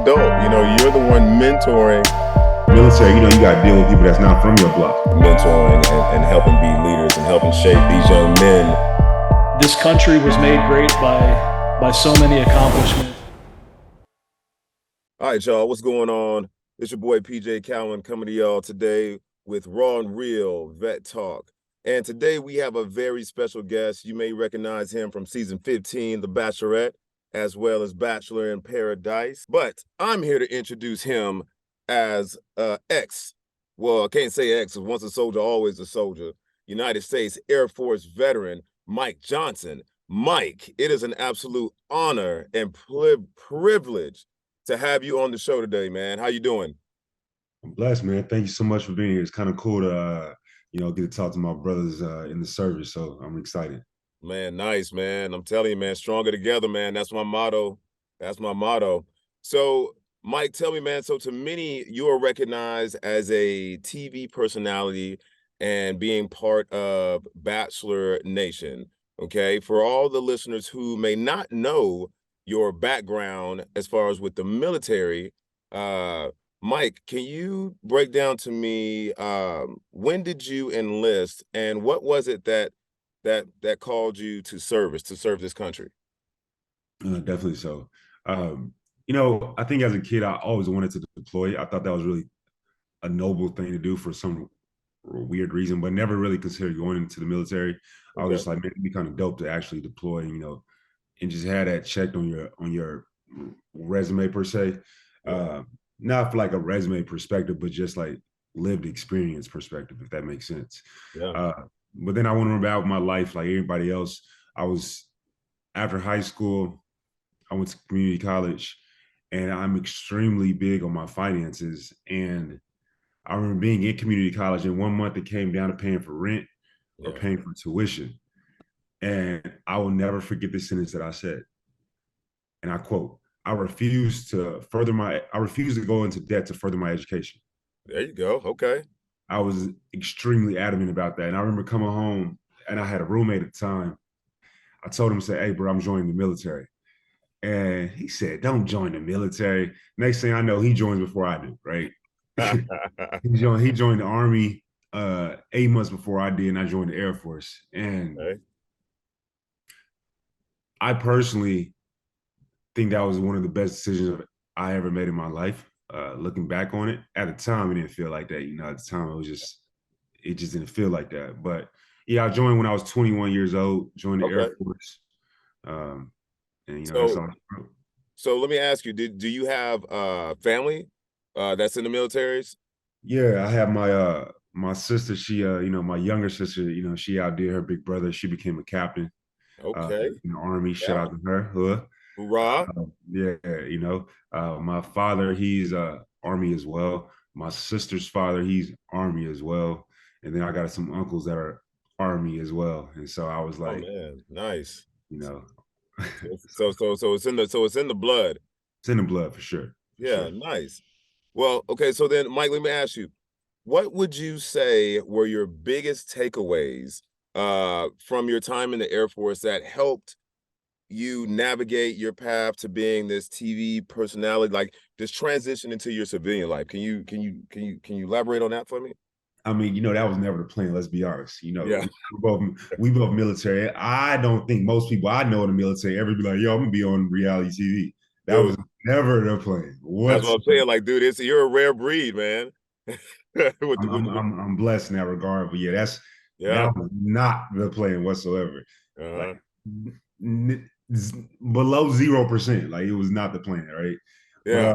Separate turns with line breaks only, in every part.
adult. You're the one mentoring,
Military, you got to deal with people that's not from your block.
mentoring, and helping be leaders and helping shape these young men.
This country was made great by so many accomplishments.
All right, y'all, what's going on? It's your boy PJ Cowan coming to y'all today with Raw and Real Vet Talk. And today we have a very special guest. You may recognize him from season 15, The Bachelorette, as well as Bachelor in Paradise. But I'm here to introduce him as well, I can't say ex, once a soldier, always a soldier, United States Air Force veteran, Mike Johnson. Mike, it is an absolute honor and privilege to have you on the show today, man. How you doing?
I'm blessed, man. Thank you so much for being here. It's kind of cool to, get to talk to my brothers in the service. So I'm excited.
Man, nice, man. I'm telling you, man, stronger together, man. That's my motto. That's my motto. So, Mike, tell me, man, so to many, you are recognized as a TV personality and being part of Bachelor Nation. Okay. For all the listeners who may not know your background as far as with the military, Mike, can you break down to me when did you enlist and what was it that called you to serve this country?
Definitely so. I think as a kid, I always wanted to deploy. I thought that was really a noble thing to do for some weird reason, but never really considered going into the military. I was just like, man, it'd be kind of dope to actually deploy, and just have that checked on your resume per se. Not for like a resume perspective, but just like lived experience perspective, if that makes sense.
Yeah.
But then I went about my life like everybody else. I was after high school, I went to community college, and I'm extremely big on my finances. And I remember being in community college, and 1 month it came down to paying for rent or
Yeah.
paying for tuition. And I will never forget the sentence that I said. And I quote, I refuse to go into debt to further my education.
There you go. Okay.
I was extremely adamant about that. And I remember coming home, and I had a roommate at the time. I told him, say, hey, bro, I'm joining the military. And he said, don't join the military. Next thing I know, he joins before I do, right? He joined the Army 8 months before I did, and I joined the Air Force. And
Okay.
I personally think that was one of the best decisions I ever made in my life. Looking back on it, at the time, it didn't feel like that. At the time, it just didn't feel like that. But yeah, I joined when I was 21 years old. Joined the Air
Okay.
Force, and that's
So
all.
so let me ask you, do you have family that's in the militaries?
Yeah, I have my sister. She my younger sister. She outdid her big brother. She became a captain
Okay.
in the Army. Shout
Yeah.
out to her. Huh?
Hoorah.
Yeah, my father, he's Army as well. My sister's father, he's Army as well. And then I got some uncles that are Army as well. And so I was
Oh
like,
man, nice.
you know,
So it's in the blood.
it's in the blood for sure. For
Yeah,
sure.
nice. Well, okay, so then Mike, let me ask you, what would you say were your biggest takeaways from your time in the Air Force that helped you navigate your path to being this TV personality, like this transition into your civilian life? Can you elaborate on that for me?
I mean, that was never the plan. Let's be honest.
Yeah.
We both military. I don't think most people I know in the military ever be like, "Yo, I'm gonna be on reality TV." That was
Dude,
never the plan.
that's what I'm
Whatsoever.
saying. Like, dude, you're a rare breed, man.
I'm blessed in that regard, but yeah,
Yeah.
that was not the plan whatsoever. Like
Uh-huh.
below 0%. Like it was not the plan, right? But
Yeah.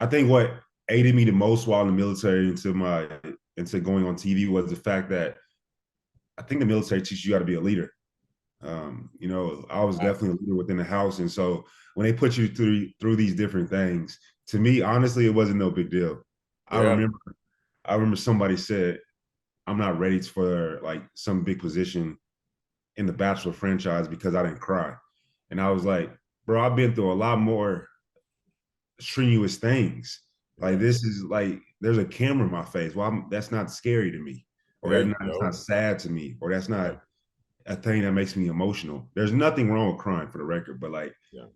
I think what aided me the most while in the military into going on TV was the fact that I think the military teaches you how to be a leader. I was definitely a leader within the house, and so when they put you through these different things, to me, honestly, it wasn't no big deal. I
Yeah.
remember I remember somebody said, I'm not ready for like some big position in the Bachelor franchise because I didn't cry. And I was like, bro, I've been through a lot more strenuous things. Like
Yeah.
this is like there's a camera in my face. Well, that's not scary to me, or
There you
that's
go.
not sad to me, or that's
Yeah.
not a thing that makes me emotional. There's nothing wrong with crying for the record, but like
Yeah.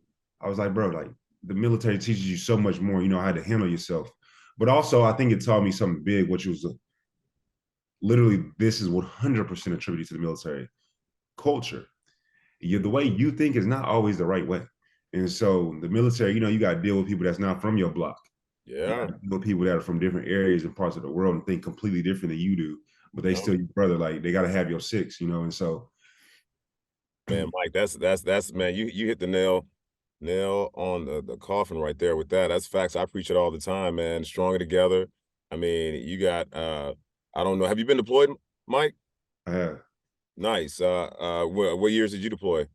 I was like, bro, like the military teaches you so much more, you know, how to handle yourself. But also, I think it taught me something big, which was literally this is 100% attributed to the military culture. The way you think is not always the right way. And so the military, you know, you got to deal with people that's not from your block. You got
Yeah.
to deal with people that are from different areas and parts of the world and think completely different than you do, but they
Yep.
still your brother. Like they got to have your six, you know. And so,
Man, Mike, that's man, you hit the nail on the coffin right there with that. That's facts. I preach it all the time, man. Stronger together. I mean, you got I don't know. Have you been deployed, Mike?
I have
Nice. What years did you deploy?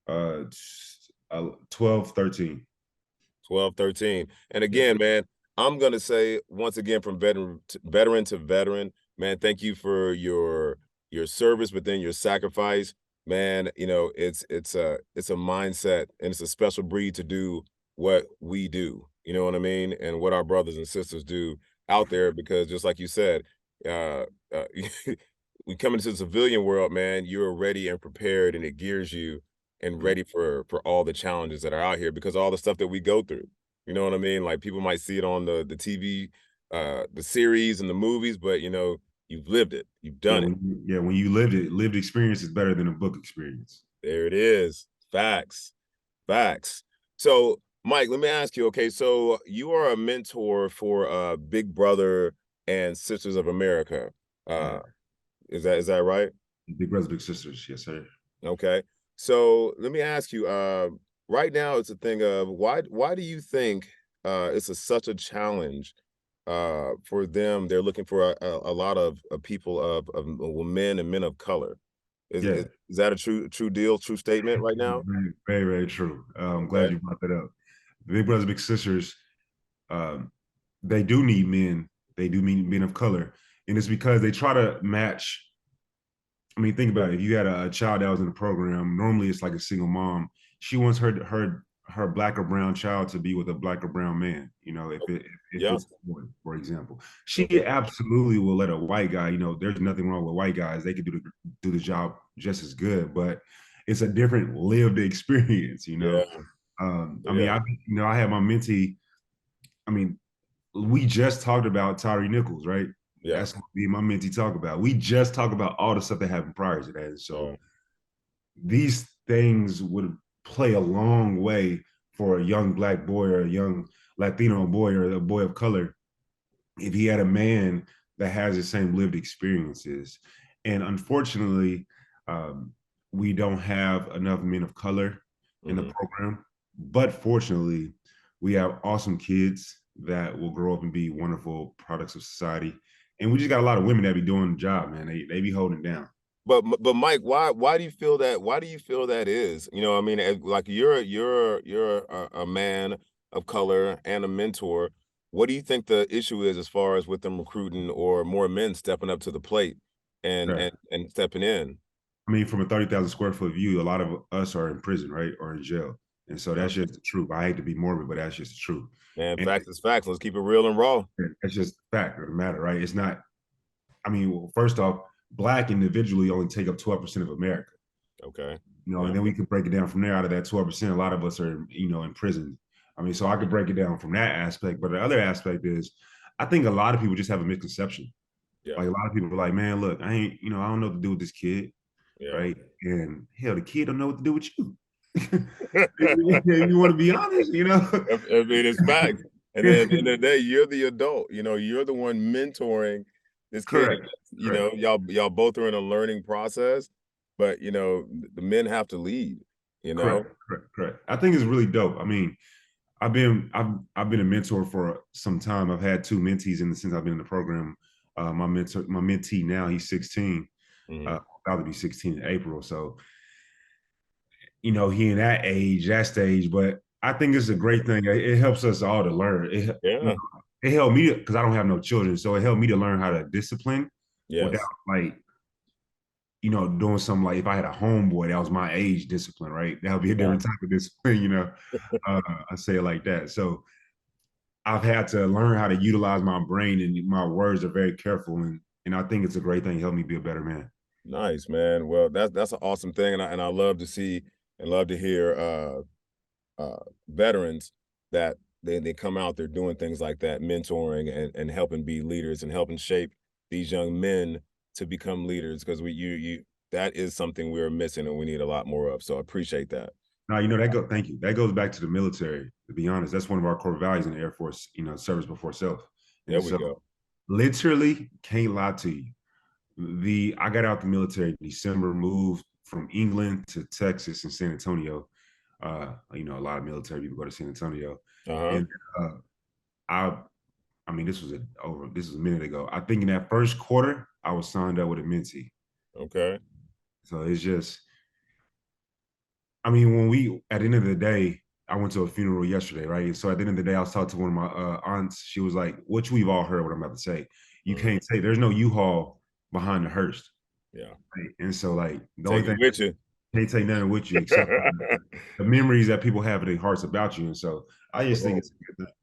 uh, 12, 13.
12, 13. And
Yeah.
again, man, I'm gonna say once again from veteran to veteran, man, thank you for your service, but then your sacrifice. Man, you know, it's a mindset and it's a special breed to do what we do. You know what I mean? And what our brothers and sisters do out there, because just like you said, uh, uh we come into the civilian world, man, you're ready and prepared and it gears you and
Mm.
ready for all the challenges that are out here because all the stuff that we go through. You know what I mean? Like people might see it on the TV, the series and the movies, but you know, you've lived it. You've
Yeah,
done it.
when you lived it, lived experience is better than a book experience.
There it is. Facts. Facts. So, Mike, let me ask you, okay, so you are a mentor for Big Brother and Sisters of America.
Yeah,
Uh, is that right?
big brothers, big sisters. Yes, sir.
Okay. So let me ask you, right now it's a thing of why do you think it's such a challenge for them? They're looking for a lot of people of men and men of color. Is,
Yeah,
is is that a true deal, true statement right now?
very, very, very true. I'm glad
Okay.
you brought that up. The big brothers, big sisters, um, they do need men. They do need men of color, and it's because they try to match. I mean, think about it. If you had a child that was in the program, normally it's like a single mom. She wants her black or brown child to be with a black or brown man. You know, if
Yeah.
it's a boy, for example, she
Okay.
absolutely will let a white guy. You know, there's nothing wrong with white guys; they can do the job just as good. But it's a different lived experience. You know,
Yeah.
I mean,
Yeah.
I had my mentee. I mean, we just talked about Tyree Nichols, right?
Yeah.
That's what me and my mentee talk about. We just talk about all the stuff that happened prior to that. And so
Yeah.
these things would play a long way for a young black boy or a young Latino boy or a boy of color if he had a man that has the same lived experiences. And unfortunately, um, we don't have enough men of color in the
Hmm.
program. But fortunately, we have awesome kids that will grow up and be wonderful products of society. And we just got a lot of women that be doing the job, man. They be holding it down.
But Mike, why do you feel that? Why do you feel that is? You know, I mean, like you're a man of color and a mentor. What do you think the issue is as far as with them recruiting or more men stepping up to the plate and
Yeah.
and stepping in?
I mean, from a 30,000 square foot view, a lot of us are in prison, right? Or in jail. And so
Yeah,
that's just the truth. I hate to be morbid, but that's just the truth.
man,
And
facts is facts. Let's keep it real and raw.
that's just the fact of the matter, right? It's not, I mean, well, first off, black individually only take up 12% of America,
Okay.
you know,
Yeah.
and then we could break it down from there. Out of that 12%, a lot of us are, you know, in prison. I mean, so I could break it down from that aspect. But the other aspect is, I think a lot of people just have a misconception.
Yeah.
Like a lot of people are like, man, look, I ain't, you know, I don't know what to do with this kid,
Yeah.
right? And hell, the kid don't know what to do with you. You want to be honest, you know?
I mean, it's facts. And then at the end of the day, you're the adult. You know, you're the one mentoring this kid.
Correct.
You
Correct.
know, y'all both are in a learning process, but you know, the men have to lead. You know,
Correct. Correct. Correct. I think it's really dope. I mean, I've been a mentor for some time. I've had two mentees since I've been in the program. My mentee now, he's 16.
Mhm.
About to be 16 in April. So, you know, he in that stage, but I think it's a great thing. It helps us all to learn.
Yeah.
It helped me because I don't have no children. So it helped me to learn how to discipline without
Yes.
like, you know, doing something like if I had a homeboy that was my age discipline, right? That would be a
Yeah.
different type of discipline, you know. I say it like that. So I've had to learn how to utilize my brain and my words are very careful and I think it's a great thing. Help me be a better man.
Nice, man. Well, that's an awesome thing, and I love to see and love to hear veterans that they come out, they're doing things like that, mentoring and helping be leaders and helping shape these young men to become leaders, because you that is something we're missing and we need a lot more of. So I appreciate that.
Now, thank you. That goes back to the military, to be honest. That's one of our core values in the Air Force, service before self.
There
And
we
so
go.
literally can't lie to you. I got out the military in December, moved from England to Texas and San Antonio. A lot of military people go to San Antonio.
Uh-huh.
And I I mean, this was a minute ago. I think in that first quarter, I was signed up with a mentee.
Okay.
So it's just, I mean, at the end of the day, I went to a funeral yesterday, right? So at the end of the day, I was talking to one of my aunts. She was like, which we've all heard what I'm about to say. You
Mhm.
can't say there's no U-Haul behind the hearse.
Yeah.
Right? And so like the only
Take it
thing
with you.
can't take nothing with you except for the memories that people have in their hearts about you. And so I just think
Boom.
it's a good thing.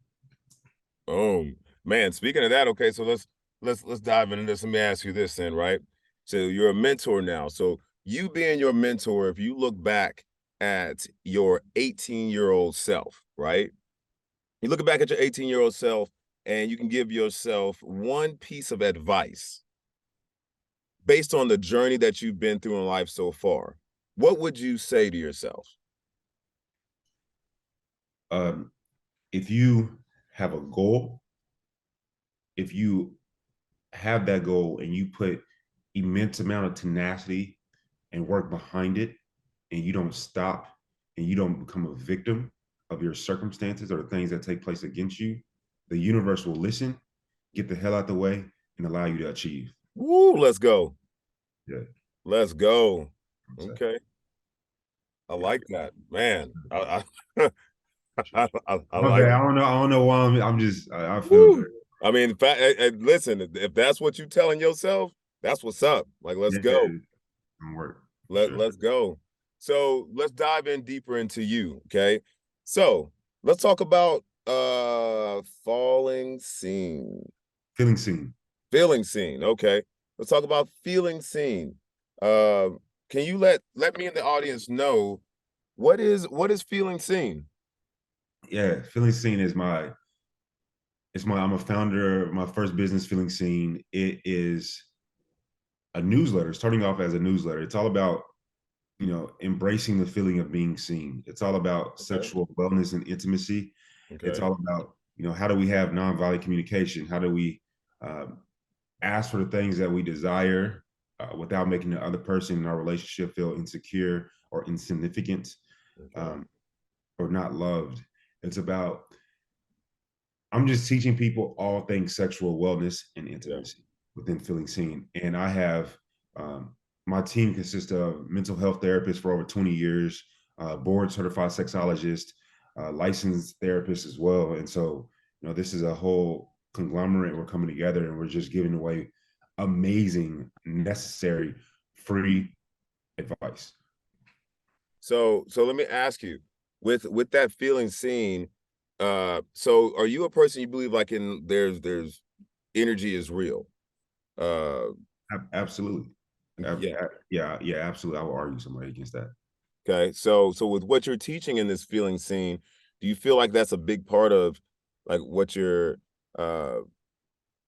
Boom. Man, speaking of that, okay, so let's dive into this. Let me ask you this then, right? So you're a mentor now. So you being your mentor, if you look back at your 18-year-old self, right? You look back at your 18-year-old self and you can give yourself one piece of advice based on the journey that you've been through in life so far. What would you say to yourself?
Um, if you have a goal, if you have that goal and you put immense amount of tenacity and work behind it, and you don't stop and you don't become a victim of your circumstances or the things that take place against you, the universe will listen, get the hell out the way, and allow you to achieve.
Woo, let's go.
Yeah.
Let's go.
So,
Okay. I
yeah.
like that, man. I
My
like.
bad. I don't know why I feel
Woo.
good.
I mean, listen, if that's what you telling yourself, that's what's up. Like, let's
Yeah,
go.
it'll work. For
Let
sure.
let's go. So let's dive in deeper into you. Okay. So let's talk about falling scene.
Feeling seen.
Feeling seen. Okay. Let's talk about feeling seen. Uh, can you let me and the audience know what is feeling seen?
Yeah, feeling seen is I'm a founder of my first business, Feeling Seen. It is a newsletter, starting off as a newsletter. It's all about, embracing the feeling of being seen. It's all about
Okay.
sexual wellness and intimacy. It's
Okay.
all about, how do we have nonviolent communication? How do we ask for the things that we desire without making the other person in our relationship feel insecure or insignificant,
Okay.
um, or not loved? It's about I'm just teaching people all things sexual wellness and
Yeah.
intimacy within Feeling Seen. And I have my team consists of mental health therapists for over 20 years, board certified sexologist, licensed therapist as well. And so, this is a whole conglomerate. We're coming together and we're just giving away amazing, necessary, free advice.
So let me ask you, with that feeling seen, so are you a person you believe like in there's energy is real? Uh
Absolutely.
yeah.
Yeah, absolutely. I will argue somebody against that.
Okay. So with what you're teaching in this feeling scene, do you feel like that's a big part of like uh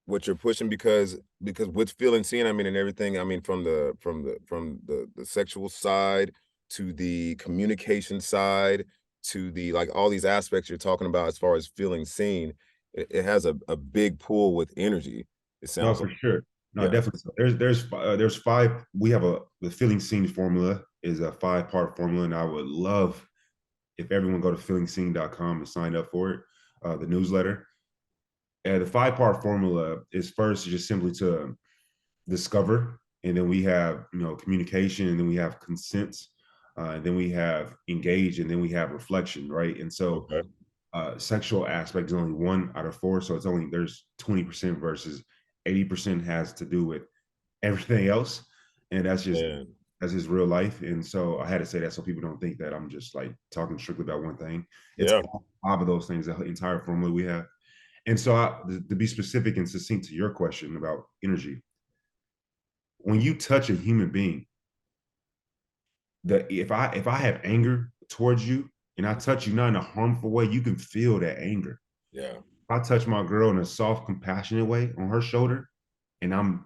what you're pushing? Because with feeling seen, I mean, and everything, I mean, from the sexual side to the communication side to the like all these aspects you're talking about as far as feeling seen, it has a big pull with energy. It
No,
sounds like.
for sure. No,
Yeah.
definitely. So there's five. We have the Feeling Seen formula is a 5-part formula, and I would love if everyone go to feelingseen.com and sign up for it, the newsletter. And the 5-part formula is first just simply to discover, and then we have communication, and then we have consent, and then we have engage, and then we have reflection, right? And so
Okay.
sexual aspect is only 1 out of 4, so there's 20% versus 80% has to do with everything else, and
Man.
that's just real life. And so I had to say that so people don't think that I'm just like talking strictly about one thing. It's
Yeah.
all 5 of those things, the entire formula we have. And so to be specific and succinct to your question about energy, when you touch a human being, if I have anger towards you and I touch you not in a harmful way, you can feel that anger.
Yeah.
If I touch my girl in a soft, compassionate way on her shoulder, and I'm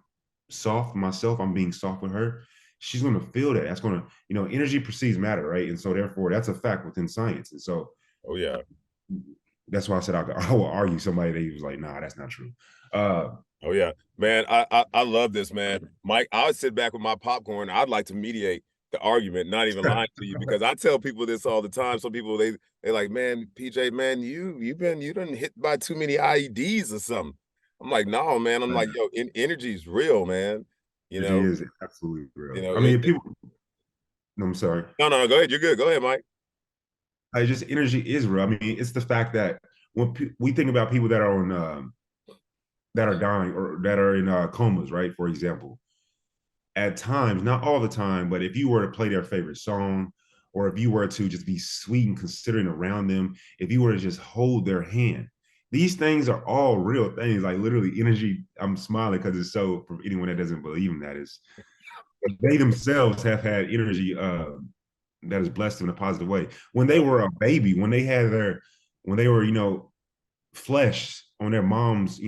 soft myself, I'm being soft with her, she's going to feel that. That's going to, energy precedes matter, right? And so therefore, that's a fact within science. And so
Oh yeah.
that's why I said I will argue somebody that was like, nah, that's not true.
Oh yeah, man. I love this, man. Mike, I would sit back with my popcorn. I'd like to mediate the argument, not even lying to you, because I tell people this all the time. Some people they like, man, PJ, man, you done hit by too many IEDs or something. I'm like, no, man. I'm like, yo, energy is real, man. You
Energy
know,
is absolutely real. I
it,
mean, people. No, I'm sorry.
no, go ahead. You're good. Go ahead, Mike.
I just energy is real. I mean, it's the fact that when we think about people that are on that are dying or that are in comas, right? For example, at times, not all the time, but if you were to play their favorite song, or if you were to just be sweet and considering around them, if you were to just hold their hand, these things are all real things. Like literally, energy. I'm smiling because it's so. For anyone that doesn't believe in that, is they themselves have had energy that has blessed them in a positive way. When they were a baby, when they had when they were, flesh on their mom's,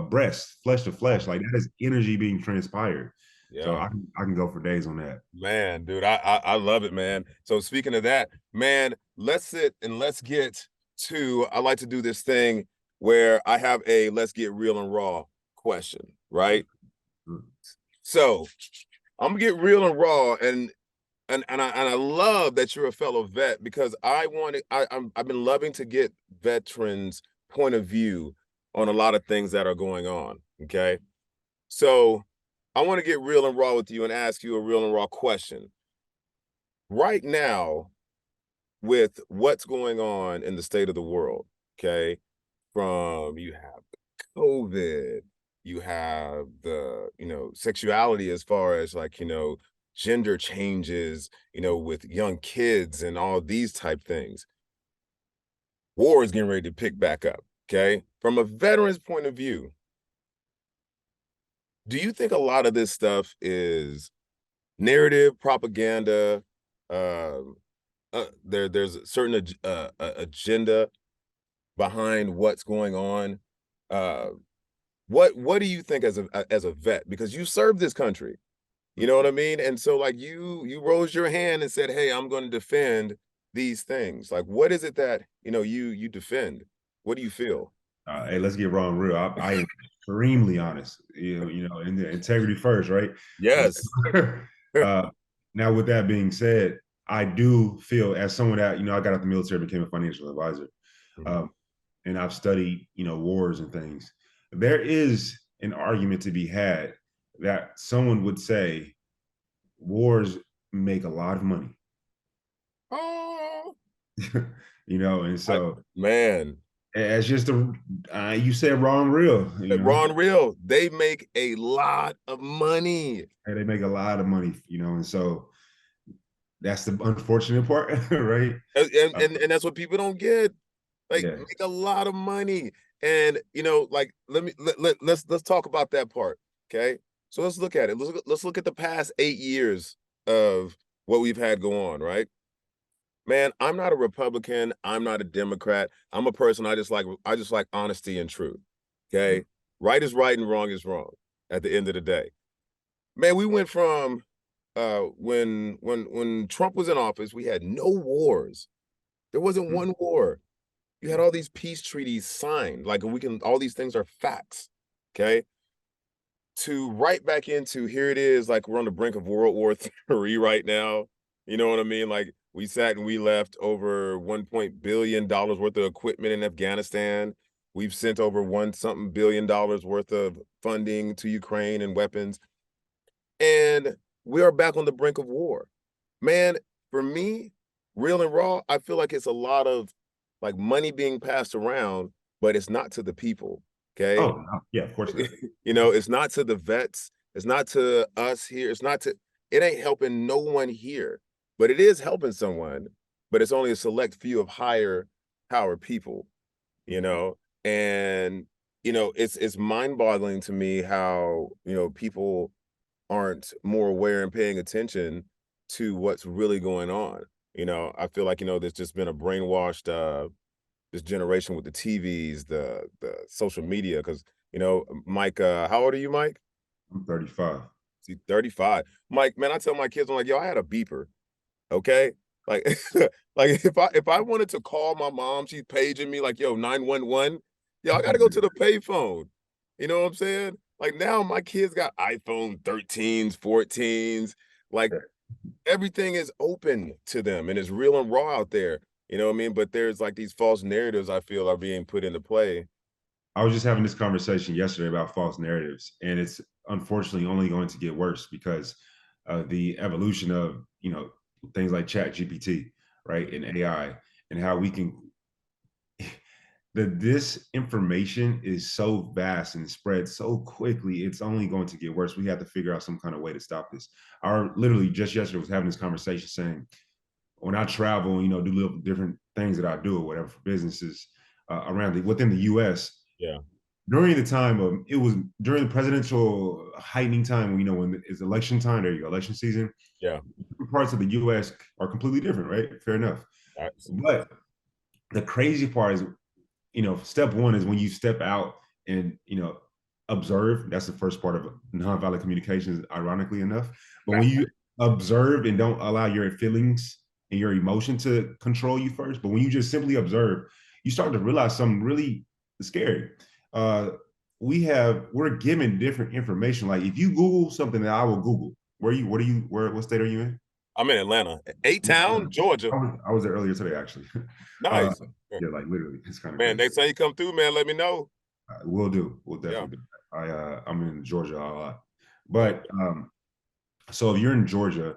breast, flesh to flesh, like that is energy being transpired. So
Yeah.
I can go for days on that.
Man, dude, I love it, man. So speaking of that, man, let's sit and let's get to, I like to do this thing where I have a let's get real and raw question, right?
Mm.
So I'm gonna get real and raw, and I love that you're a fellow vet, because I've been loving to get veterans' point of view on a lot of things that are going on. Okay. So I want to get real and raw with you and ask you a real and raw question. Right now, with what's going on in the state of the world, okay, from you have COVID, you have the, sexuality as far as like, gender changes, with young kids and all these type things. War is getting ready to pick back up, okay? From a veteran's point of view, do you think a lot of this stuff is narrative propaganda? Um, there's a certain agenda behind what's going on. Uh, what do you think as a vet, because you served this country, you know what I mean? And so like you rose your hand and said, hey, I'm going to defend these things. Like, what is it that you defend? What do you feel?
Hey, let's get wrong real. I am extremely honest. In the integrity first, right? But
Yes.
uh, now, with that being said, I do feel as someone that I got out the military, became a financial advisor.
Mhm.
Um, and I've studied, wars and things. There is an argument to be had that someone would say wars make a lot of money,
Oh,
and so
man.
as just you said wrong real,
Ron Real, they make a lot of money.
and they make a lot of money, and so that's the unfortunate part, right?
And that's what people don't get. Like,
Yeah.
make a lot of money. And like, let's talk about that part. Okay. So let's look at it. Let's look at the past 8 years of what we've had go on, right? Man, I'm not a Republican. I'm not a Democrat. I'm a person. I just like honesty and truth. Okay. Right is right and wrong is wrong at the end of the day. Man, we went from when Trump was in office, we had no wars. There wasn't one war. You had all these peace treaties signed, like all these things are facts. Okay. To right back into here it is, like we're on the brink of World War III right now. You know what I mean? Like we sat and we left over $1 billion worth of equipment in Afghanistan. We've sent over one something $billion worth of funding to Ukraine and weapons. And we are back on the brink of war. Man, for me, real and raw, I feel like it's a lot of like money being passed around, but it's not to the people. Okay.
Oh, no. Yeah, of course not.
It's not to the vets, it's not to us here, it ain't helping no one here, but it is helping someone, but it's only a select few of higher power people, you know, and it's mind-boggling to me how people aren't more aware and paying attention to what's really going on. I feel like, there's just been a brainwashed this generation with the TVs, the social media. Because Mike, how old are you, Mike?
I'm 35.
See, 35. Mike, man, I tell my kids, I'm like, yo, I had a beeper. Okay. Like, like if I wanted to call my mom, she's paging me like, yo, 911. Yo, I gotta go to the payphone. You know what I'm saying? Like now my kids got iPhone 13s, 14s. Like everything is open to them and it's real and raw out there. You know what I mean? But there's like these false narratives I feel are being put into play.
I was just having this conversation yesterday about false narratives, and it's unfortunately only going to get worse because of the evolution of things like Chat GPT, right, and AI, and how we can. This information is so vast and spread so quickly. It's only going to get worse. We have to figure out some kind of way to stop this. I literally just yesterday was having this conversation saying when I travel, do little different things that I do or whatever for businesses within the U.S.
Yeah.
During the time of it was during the presidential heightening time when it's election time, there you go, election season.
Yeah.
Different parts of the US are completely different, right? Fair enough. But the crazy part is, step one is when you step out and observe. That's the first part of nonviolent communications, ironically enough. But when you observe and don't allow your feelings and your emotion to control you first, but when you just simply observe, you start to realize something really scary. uh we're given different information. Like if you Google something that I will Google, what state are you in?
I'm in Atlanta. A-Town, Georgia.
I was there earlier today, actually. uh
Nice.
yeah, like literally, it's kind of
Man,
crazy.
next time you come through, man, let me know.
We'll
Yeah.
definitely do that. I'm in Georgia a lot.
Yeah.
But so if you're in Georgia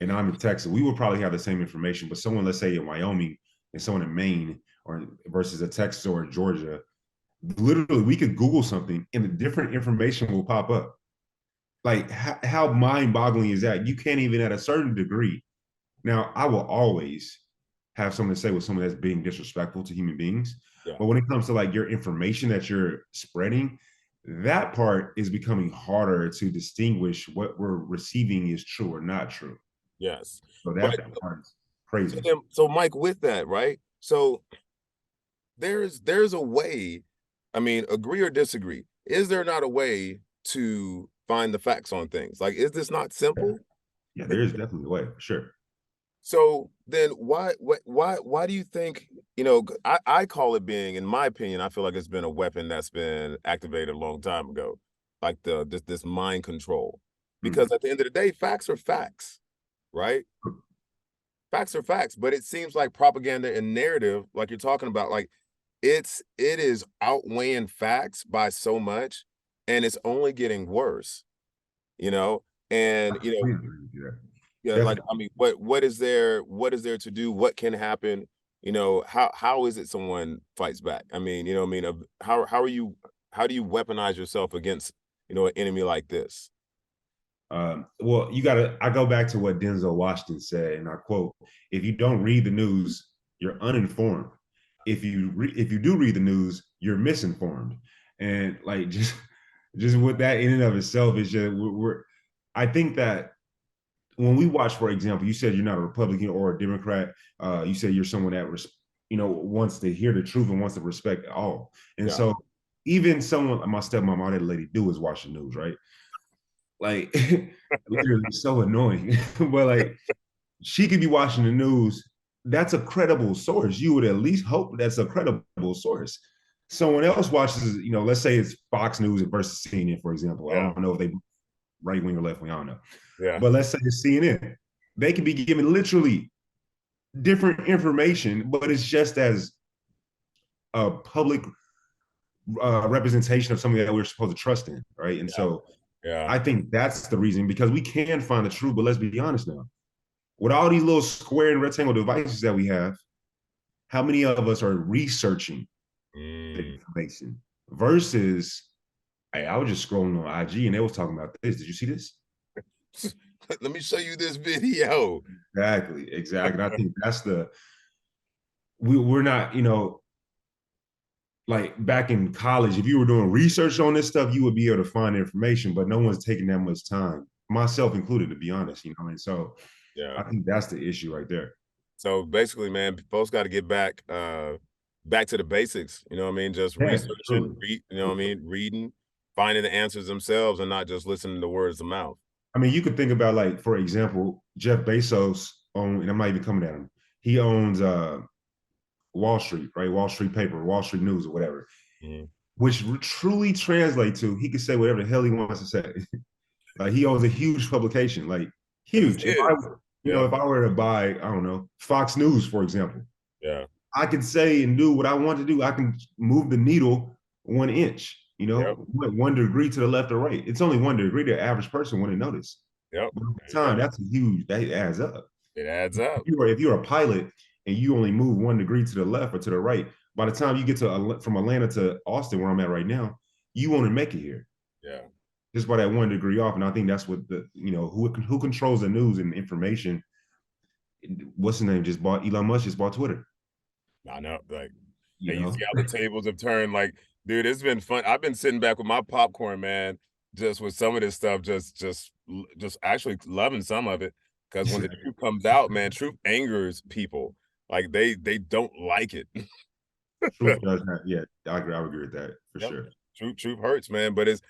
and I'm in Texas, we would probably have the same information. But someone, let's say in Wyoming and someone in Maine or versus a Texas or a Georgia, literally we could Google something and the different information will pop up. Like how mind-boggling is that? You can't even at a certain degree. Now, I will always have something to say with someone that's being disrespectful to human beings.
Yeah.
But when it comes to like your information that you're spreading, that part is becoming harder to distinguish what we're receiving is true or not true.
Yes.
So
But
that part is crazy.
so Mike, with that, right? So there's a way, I mean, agree or disagree. Is there not a way to find the facts on things? Like, is this not simple?
Yeah, there is definitely a way, for sure.
So then why do you think, I call it being, in my opinion, I feel like it's been a weapon that's been activated a long time ago, like this mind control. Because at the end of the day, facts are facts, right? Facts are facts, but it seems like propaganda and narrative, like you're talking about, like it is outweighing facts by so much, and it's only getting worse, you know? And yeah, like
Definitely.
I mean, what is there to do? What can happen? How is it someone fights back? I mean, I mean, how do you weaponize yourself against, an enemy like this?
Well, I go back to what Denzel Washington said, and I quote, if you don't read the news, you're uninformed. If you do read the news, you're misinformed. And like just with that in and of itself is just I think that when we watch, for example, you said you're not a Republican or a Democrat. You said you're someone that wants to hear the truth and wants to respect all. And
Yeah.
so even someone, my stepmom, all that lady do is watch the news, right? Like literally so annoying. But like she could be watching the news. That's a credible source. You would at least hope that's a credible source. Someone else watches, let's say it's Fox News versus CNN, for example. I
Yeah.
don't know if they right wing or left wing, I don't know.
Yeah.
But let's say it's CNN. They could be given literally different information, but it's just as a public representation of something that we're supposed to trust in, right? And so
Yeah.
I think that's the reason, because we can find the truth, but let's be honest now. With all these little square and rectangle devices that we have, how many of us are researching the information versus, hey, I was just scrolling on IG and they was talking about this. Did you see this?
Let me show you this video.
Exactly. And I think that's we're not, like back in college, if you were doing research on this stuff, you would be able to find information, but no one's taking that much time, myself included, to be honest, and so
Yeah.
I think that's the issue right there.
So basically, man, folks got to get back to the basics. You know what I mean? Just
Yeah,
researching,
truly.
you know what I mean? Reading, finding the answers themselves, and not just listening to words of mouth.
I mean, you could think about, like, for example, Jeff Bezos and I'm not even coming at him. He owns Wall Street, right? Wall Street paper, Wall Street News, or whatever,
Mhm.
which truly translate to he can say whatever the hell he wants to say. Like, he owns a huge publication, like
Because it's
huge.
his. Yeah,
If I were to buy, I don't know, Fox News, for example,
yeah,
I can say and do what I want to do. I can move the needle 1 inch,
yep,
1 degree to the left or right. It's only 1 degree. The average person wouldn't notice.
yep.
But over
There you
time,
go.
that adds up.
It adds up.
If you're a pilot and you only move 1 degree to the left or to the right, by the time you get to from Atlanta to Austin, where I'm at right now, you won't make it here
Yeah.
just by that 1 degree off. And I think that's what who controls the news and information. What's his name? Just bought Elon Musk just bought Twitter.
I know. Like,
You
and you
know,
see how the tables have turned. Like, dude, it's been fun. I've been sitting back with my popcorn, man, just with some of this stuff, just actually loving some of it. Because when the truth comes out, man, truth angers people. Like they don't like it.
truth does not. Yeah, I would agree with that for
Yep.
sure.
Truth hurts, man, but it's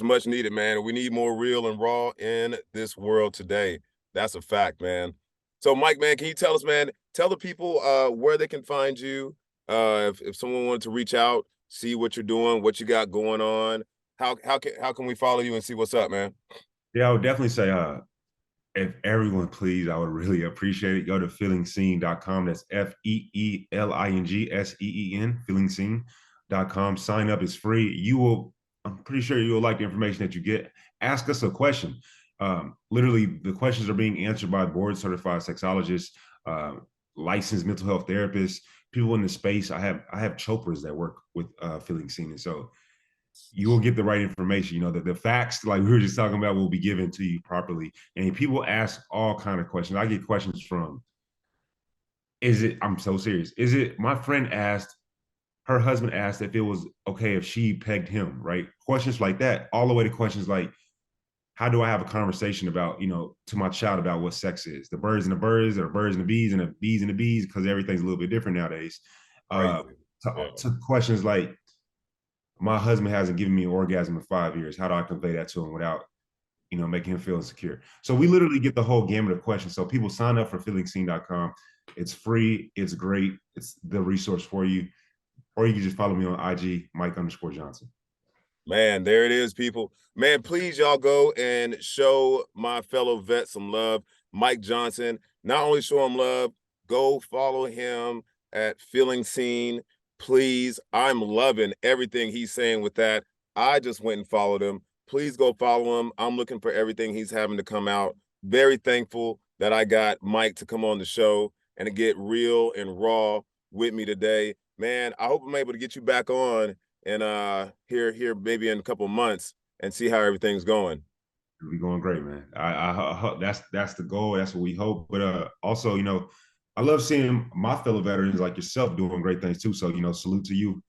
much needed, man. We need more real and raw in this world today. That's a fact, man. So, Mike, man, can you tell us, man, tell the people where they can find you, if someone wanted to reach out, see what you're doing, what you got going on, how can we follow you and see what's up, man?
Yeah, I would definitely say if everyone, please, I would really appreciate it. Go to feelingseen.com. That's FeelingSeen, feelingseen.com. Sign up, it's free. I'm pretty sure you'll like the information that you get. Ask us a question. Literally, the questions are being answered by board certified sexologists, uh, licensed mental health therapists, people in the space. I have choppers that work with Feeling Seen. And so you will get the right information. The facts, like we were just talking about, will be given to you properly. And people ask all kind of questions. I get questions from, I'm so serious. My friend asked, her husband asked if it was okay if she pegged him, right? Questions like that, all the way to questions like, how do I have a conversation about, to my child about what sex is? The birds and the birds, or birds and the bees, and the bees and the bees, because everything's a little bit different nowadays.
Crazy. Yeah.
To questions like, my husband hasn't given me an orgasm in 5 years. How do I convey that to him without, making him feel insecure? So we literally get the whole gamut of questions. So people sign up for feelingseen.com. It's free. It's great. It's the resource for you. Or you can just follow me on IG, Mike_Johnson.
Man, there it is, people. Man, please, y'all go and show my fellow vet some love. Mike Johnson, not only show him love, go follow him at Feeling Seen. Please, I'm loving everything he's saying with that. I just went and followed him. Please go follow him. I'm looking for everything he's having to come out. Very thankful that I got Mike to come on the show and to get real and raw with me today. Man, I hope I'm able to get you back on and here maybe in a couple months and see how everything's going.
We're going great, man. That's the goal. That's what we hope. But also, I love seeing my fellow veterans like yourself doing great things too. So, salute to you.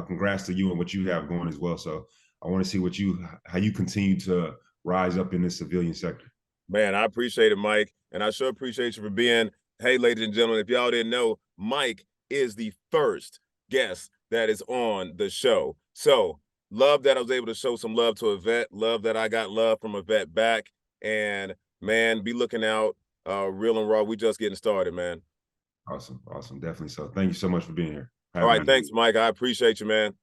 Congrats to you and what you have going as well. So I want to see how you continue to rise up in this civilian sector.
Man, I appreciate it, Mike. And I sure appreciate you for being, hey, ladies and gentlemen, if y'all didn't know, Mike is the first guest that is on the show. So love that I was able to show some love to a vet. Love that I got love from a vet back. And man, be looking out, real and raw. We just getting started, man.
Awesome. Definitely so. Thank you so much for being here.
All right, thanks, Mike. I appreciate you, man.